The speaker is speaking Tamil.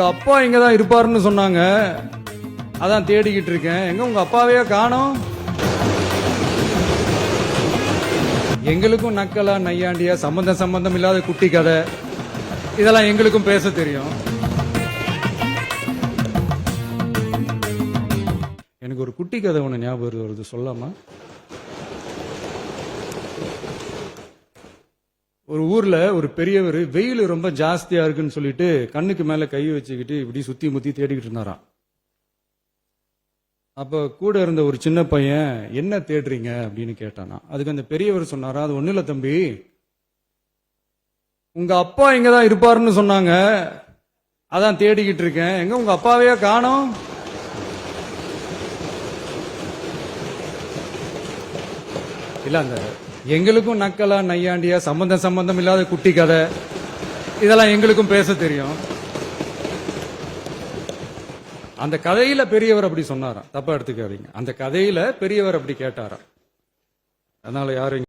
அப்பா இங்கதான் இருப்பாருன்னு சொன்னாங்க, அதான் தேடிக்கிட்டு இருக்கேன். எங்க உங்க அப்பாவையே காணோம். எங்களுக்கும் நக்கலா நையாண்டியா சம்பந்தம் இல்லாத குட்டி கதை இதெல்லாம் எங்களுக்கும் பேச தெரியும். எனக்கு ஒரு குட்டி கதை ஒண்ணு ஞாபகம் வருது, சொல்லாமா? ஒரு ஊர்ல ஒரு பெரியவர் வெயில் ரொம்ப ஜாஸ்தியா இருக்குன்னு சொல்லிட்டு கண்ணுக்கு மேல கை வச்சுக்கிட்டு இப்படி சுத்தி முத்தி தேடிக்கிட்டு இருந்தாராம். அப்ப கூட இருந்த ஒரு சின்ன பையன், என்ன தேடுறீங்க அப்படின்னு கேட்டானா. அதுக்கு அந்த பெரியவர் சொன்னாரா, அது ஒண்ணு இல்ல தம்பி, உங்க அப்பா இங்கதான் இருப்பாருன்னு சொன்னாங்க, அதான் தேடிக்கிட்டு இருக்கேன். எங்க உங்க அப்பாவையே காணோம். இல்ல, அந்த எங்களுக்கும் நக்கலா நையாண்டியா சம்பந்தம் இல்லாத குட்டி கதை இதெல்லாம் எங்களுக்கும் பேச தெரியும். அந்த கதையில பெரியவர் அப்படி சொன்னாராம், தப்பா எடுத்துக்காதீங்க. அந்த கதையில பெரியவர் அப்படி கேட்டாராம். அதனால யாரும்